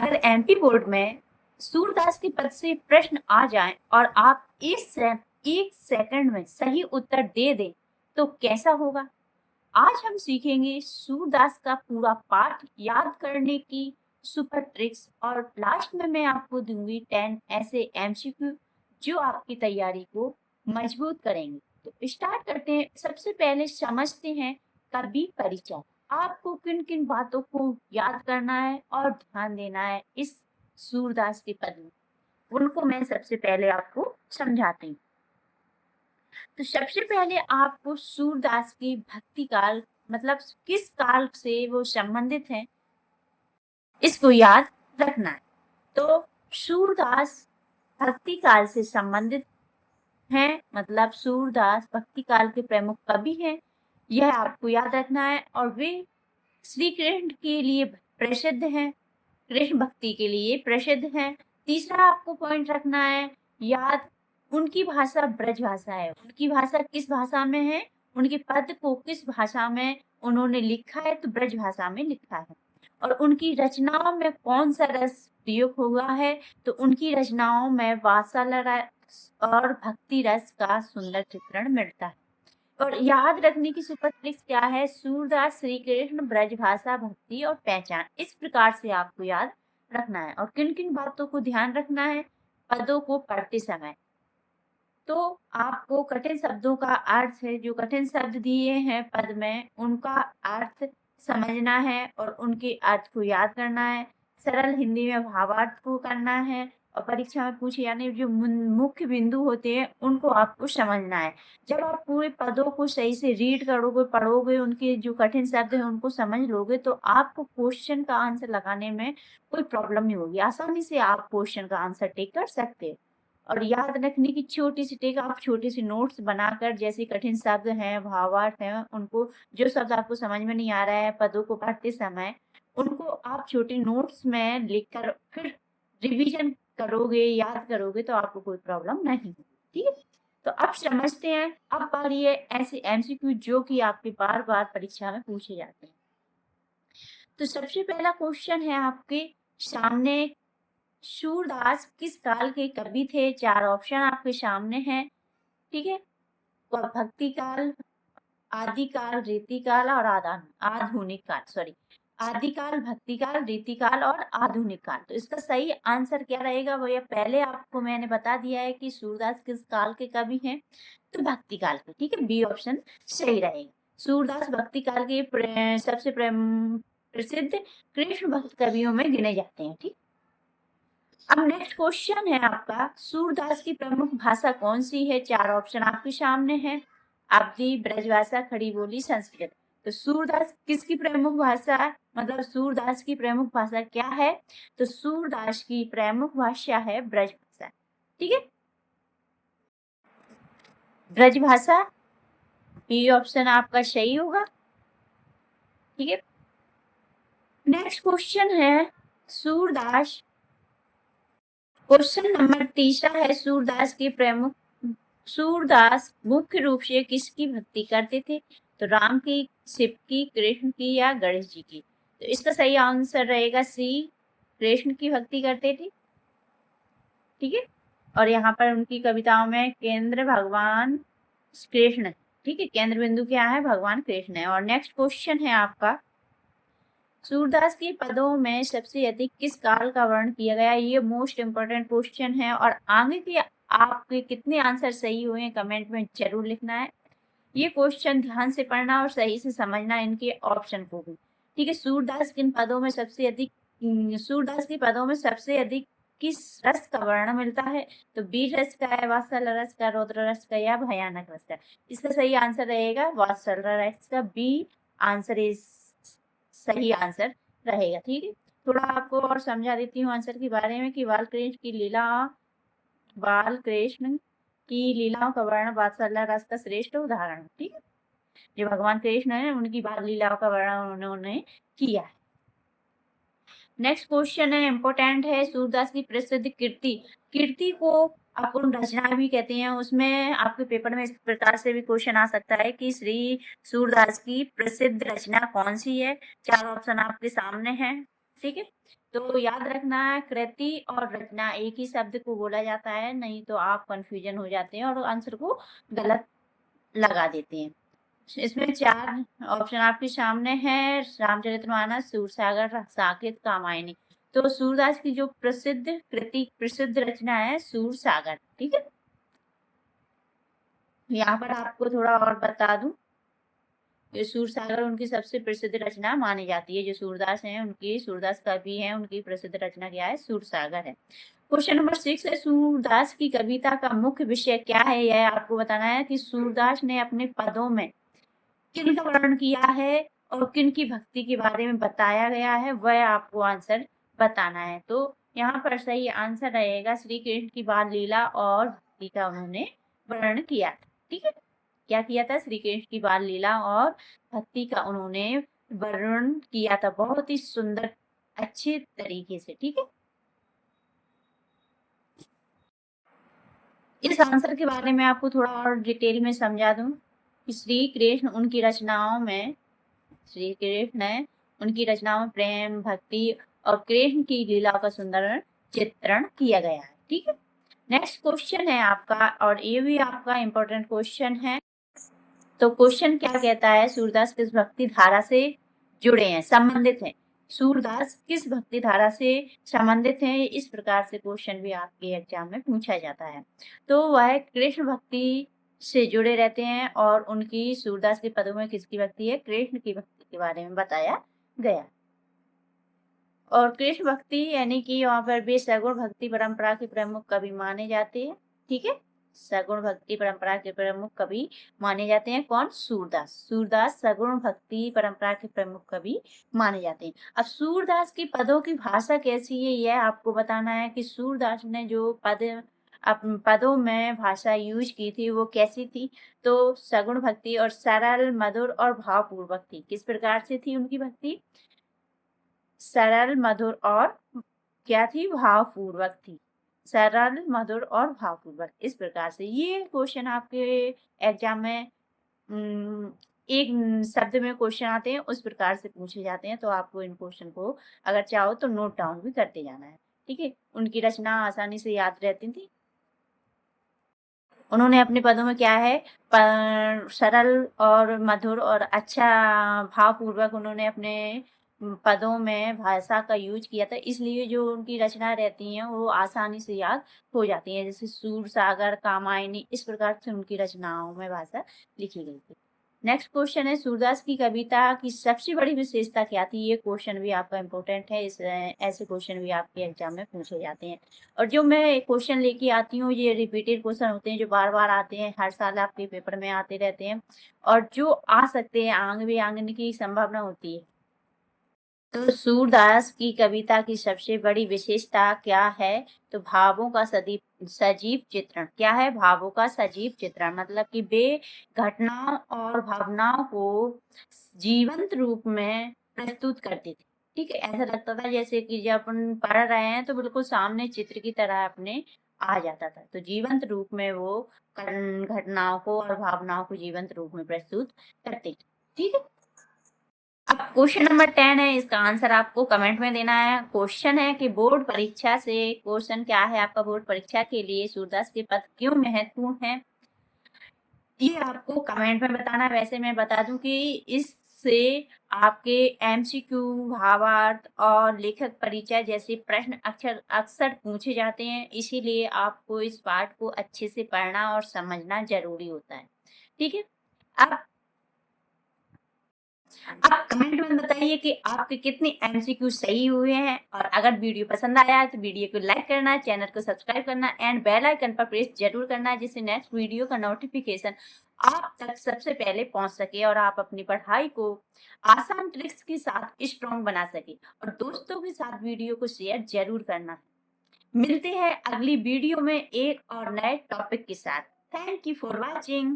अगर MP board में सूरदास के पद से प्रश्न आ जाए और आप एक सेकंड में सही उत्तर दे दें तो कैसा होगा? आज हम सीखेंगे सूरदास का पूरा पाठ याद करने की सुपर ट्रिक्स और लास्ट में मैं आपको दूंगी 10 ऐसे एमसीक्यू जो आपकी तैयारी को मजबूत करेंगे। तो स्टार्ट करते हैं। सबसे पहले समझते हैं कवि परिचय। आपको किन किन बातों को याद करना है और ध्यान देना है इस सूरदास के पद में, उनको मैं सबसे पहले आपको समझाती हूँ। तो सबसे पहले आपको सूरदास की भक्ति काल मतलब किस काल से वो संबंधित है इसको याद रखना है। तो सूरदास भक्ति काल से संबंधित हैं, मतलब सूरदास भक्ति काल के प्रमुख कवि हैं, यह आपको याद रखना है। और वे श्री कृष्ण के लिए प्रसिद्ध हैं, कृष्ण भक्ति के लिए प्रसिद्ध हैं। तीसरा आपको पॉइंट रखना है याद, उनकी भाषा ब्रज भाषा है। उनकी भाषा किस भाषा में है, उनके पद को किस भाषा में उन्होंने लिखा है, तो ब्रज भाषा में लिखा है। और उनकी रचनाओं में कौन सा रस प्रयोग हुआ है, तो उनकी रचनाओं में वात्सल्य रस और भक्ति रस का सुंदर चित्रण मिलता है। और याद रखने की सुपर ट्रिक्स क्या है? सूरदास, श्री कृष्ण, ब्रज भाषा, भक्ति और पहचान, इस प्रकार से आपको याद रखना है। और किन किन बातों को ध्यान रखना है पदों को पढ़ते समय? तो आपको कठिन शब्दों का अर्थ है, जो कठिन शब्द दिए हैं पद में उनका अर्थ समझना है और उनके अर्थ को याद करना है। सरल हिंदी में भावार्थ को करना है और परीक्षा में पूछे जाने जो मुख्य बिंदु होते हैं उनको आपको समझना है। जब आप पूरे पदों को सही से रीड करोगे, पढ़ोगे, उनके जो कठिन शब्द हैं उनको समझ लोगे तो आपको क्वेश्चन का आंसर लगाने में कोई प्रॉब्लम नहीं होगी। आसानी से आप क्वेश्चन का आंसर टिक कर सकते हो। और याद रखने की छोटी सी टेक, आप छोटी सी नोट्स बनाकर जैसे कठिन शब्द हैं, भावार्थ हैं, उनको जो शब्द आपको समझ में नहीं आ रहा है पदों को पढ़ते समय, उनको आप छोटे नोट्स में लिखकर फिर रिवीजन करोगे, याद करोगे तो आपको कोई प्रॉब्लम नहीं होगी। ठीक है, तो अब समझते हैं। अब बारी है ऐसे एमसीक्यू जो कि आपके बार बार परीक्षा में पूछे जाते हैं। तो सबसे पहला क्वेश्चन है आपके सामने, सूरदास किस काल के कवि थे? 4 ऑप्शन आपके सामने हैं। ठीक है, भक्ति काल, आदिकाल, रीतिकाल और आधुनिक काल, सॉरी, आदिकाल, भक्ति काल, रीतिकाल और आधुनिक काल। तो इसका सही आंसर क्या रहेगा? वो ये पहले आपको मैंने बता दिया है कि सूरदास किस काल के कवि हैं, तो भक्ति काल के। ठीक है, बी ऑप्शन सही रहेगा। सूरदास भक्ति काल के सबसे प्रसिद्ध कृष्ण भक्त कवियों में गिने जाते हैं। ठीक, अब नेक्स्ट क्वेश्चन है आपका, सूरदास की प्रमुख भाषा कौन सी है? 4 ऑप्शन आपके सामने हैं, अवधी, ब्रजभाषा, खड़ी बोली, संस्कृत। तो सूरदास किसकी प्रमुख भाषा है, मतलब सूरदास की प्रमुख भाषा क्या है? तो सूरदास की प्रमुख भाषा है ब्रजभाषा। ठीक है, ब्रजभाषा, बी ऑप्शन आपका सही होगा। ठीक है, नेक्स्ट क्वेश्चन है सूरदास, क्वेश्चन नंबर तीसरा है, सूरदास मुख्य रूप से किसकी भक्ति करते थे? तो राम की, शिव की, कृष्ण की या गणेश जी की? तो इसका सही आंसर रहेगा सी, कृष्ण की भक्ति करते थे। ठीक है, और यहाँ पर उनकी कविताओं में केंद्र भगवान कृष्ण। ठीक है, केंद्र बिंदु क्या है? भगवान कृष्ण है। और नेक्स्ट क्वेश्चन है आपका, सूरदास के पदों में सबसे अधिक किस काल का वर्णन किया गया? ये मोस्ट इंपोर्टेंट क्वेश्चन है और आगे के आपके कितने आंसर सही हुए कमेंट में जरूर लिखना है। ये क्वेश्चन ध्यान से पढ़ना और सही से समझना इनके ऑप्शन को भी। ठीक है, सूरदास के पदों में सबसे अधिक किस रस का वर्णन मिलता है? तो बीर रस का है, वात्सल्य रस का, रौद्र रस का या भयानक रस का? इसका सही आंसर रहेगा वात्सल्य रस का, बी आंसर इज सही आंसर रहेगा। ठीक है, थोड़ा आपको और समझा देती हूँ आंसर के बारे में कि बाल कृष्ण की लीलाओं का वर्णन वात्सल्य रस का श्रेष्ठ उदाहरण है। ठीक है, जो भगवान कृष्ण है उनकी बाल लीलाओं का वर्णन उन्होंने किया है। नेक्स्ट क्वेश्चन है, इंपोर्टेंट है, सूरदास की प्रसिद्ध कीर्ति को अपन रचना भी कहते हैं। उसमें आपके पेपर में इस प्रकार से भी क्वेश्चन आ सकता है कि श्री सूरदास की प्रसिद्ध रचना कौन सी है? 4 ऑप्शन आपके सामने हैं, ठीक है। तो याद रखना, कृति और रचना एक ही शब्द को बोला जाता है, नहीं तो आप कंफ्यूजन हो जाते हैं और आंसर को गलत लगा देते हैं। इसमें 4 ऑप्शन आपके सामने है, रामचरितमानस, सूरसागर, साकेत, कामायनी। तो सूरदास की जो प्रसिद्ध कृति, प्रसिद्ध रचना है सूरसागर, ठीक है। यहाँ पर आपको थोड़ा और बता दूं, ये सूरसागर उनकी सबसे प्रसिद्ध रचना मानी जाती है। जो सूरदास हैं उनकी, सूरदास कवि हैं, उनकी प्रसिद्ध रचना क्या है? सूरसागर है। क्वेश्चन नंबर 6 है, सूरदास की कविता का मुख्य विषय क्या है? यह आपको बताना है कि सूरदास ने अपने पदों में किन का वर्णन किया है और किन की भक्ति के बारे में बताया गया है, वह आपको आंसर बताना है। तो यहाँ पर सही आंसर रहेगा श्री कृष्ण की बाल लीला और भक्ति का उन्होंने वर्णन किया था, ठीक है। क्या किया था? श्री कृष्ण की बाल लीला और भक्ति का उन्होंने वर्णन किया था, बहुत ही सुंदर अच्छे तरीके से, ठीक है। इस आंसर के बारे में आपको थोड़ा और डिटेल में समझा दूं कि श्री कृष्ण उनकी रचनाओं में, श्री कृष्ण ने उनकी रचनाओं में प्रेम, भक्ति और कृष्ण की लीला का सुंदर चित्रण किया गया है, ठीक है। नेक्स्ट क्वेश्चन है आपका, और ये भी आपका इम्पोर्टेंट क्वेश्चन है। तो क्वेश्चन क्या कहता है? सूरदास किस भक्ति धारा से जुड़े हैं, संबंधित हैं? सूरदास किस भक्ति धारा से संबंधित हैं? इस प्रकार से क्वेश्चन भी आपके एग्जाम में पूछा जाता है। तो वह कृष्ण भक्ति से जुड़े रहते हैं और उनकी, सूरदास के पदों में किसकी भक्ति है? कृष्ण की भक्ति के बारे में बताया गया। और कृष्ण भक्ति यानी कि वहां पर भी सगुण भक्ति परंपरा के प्रमुख कवि माने जाते हैं, ठीक है। सगुण भक्ति परंपरा के प्रमुख कवि माने जाते हैं कौन? सूरदास। सूरदास सगुण भक्ति परंपरा के प्रमुख कवि माने जाते हैं। अब सूरदास की पदों की भाषा कैसी है, यह आपको बताना है कि सूरदास ने जो पदों में भाषा यूज की थी वो कैसी थी। तो सगुण भक्ति और सरल, मधुर और भावपूर्वक थी। किस प्रकार से थी उनकी भक्ति? सरल, मधुर और क्या थी? भावपूर्वक थी। सरल, मधुर और भावपूर्वक, इस प्रकार से ये क्वेश्चन आपके एग्जाम में एक शब्द में क्वेश्चन आते हैं, उस प्रकार से पूछे जाते हैं। तो आपको इन क्वेश्चन को अगर चाहो तो नोट डाउन भी करते जाना है, ठीक है। उनकी रचना आसानी से याद रहती थी। उन्होंने अपने पदों में क्या है? सरल और मधुर और अच्छा भावपूर्वक उन्होंने अपने पदों में भाषा का यूज किया था, इसलिए जो उनकी रचना रहती हैं वो आसानी से याद हो जाती है। जैसे सूरसागर, कामायनी, इस प्रकार से उनकी रचनाओं में भाषा लिखी गई थी। नेक्स्ट क्वेश्चन है, सूरदास की कविता की सबसे बड़ी विशेषता क्या थी? ये क्वेश्चन भी आपका इम्पोर्टेंट है। ऐसे क्वेश्चन भी आपके एग्जाम में पूछे जाते हैं। और जो मैं क्वेश्चन लेके आती हूँ, ये रिपीटेड क्वेश्चन होते हैं जो बार बार आते हैं, हर साल आपके पेपर में आते रहते हैं और जो आ सकते हैं, आगे की संभावना होती है। तो सूरदास की कविता की सबसे बड़ी विशेषता क्या है? तो भावों का सजीव चित्रण। क्या है? भावों का सजीव चित्रण, मतलब कि वे घटनाओं और भावनाओं को जीवंत रूप में प्रस्तुत करते थे, ठीक है। ऐसा लगता था जैसे कि जब अपन पढ़ रहे हैं तो बिल्कुल सामने चित्र की तरह अपने आ जाता था। तो जीवंत रूप में वो घटनाओं को और भावनाओं को जीवंत रूप में प्रस्तुत करते थे, ठीक है। अब क्वेश्चन नंबर 10 है, इसका आंसर आपको कमेंट में देना है। क्वेश्चन है कि बोर्ड परीक्षा से, क्वेश्चन क्या है आपका? बोर्ड परीक्षा के लिए सूरदास के पद क्यों महत्वपूर्ण है, ये आपको कमेंट में बताना है। वैसे मैं बता दूं कि इससे आपके एमसीक्यू, भावार्थ और लेखक परिचय जैसे प्रश्न अक्सर अक्सर पूछे जाते हैं, इसीलिए आपको इस पाठ को अच्छे से पढ़ना और समझना जरूरी होता है, ठीक है। अब आप कमेंट में बताइए कि आपके कितने एमसीक्यू सही हुए हैं, और अगर वीडियो पसंद आया है तो वीडियो को लाइक करना, चैनल को सब्सक्राइब करना एंड बेल आइकन पर प्रेस जरूर करना, जिससे नेक्स्ट वीडियो का नोटिफिकेशन आप तक सबसे पहले पहुंच सके और आप अपनी पढ़ाई को आसान ट्रिक्स के साथ स्ट्रॉन्ग बना सके। और दोस्तों के साथ वीडियो को शेयर जरूर करना। मिलते हैं अगली वीडियो में एक और नए टॉपिक के साथ। Thank you for watching.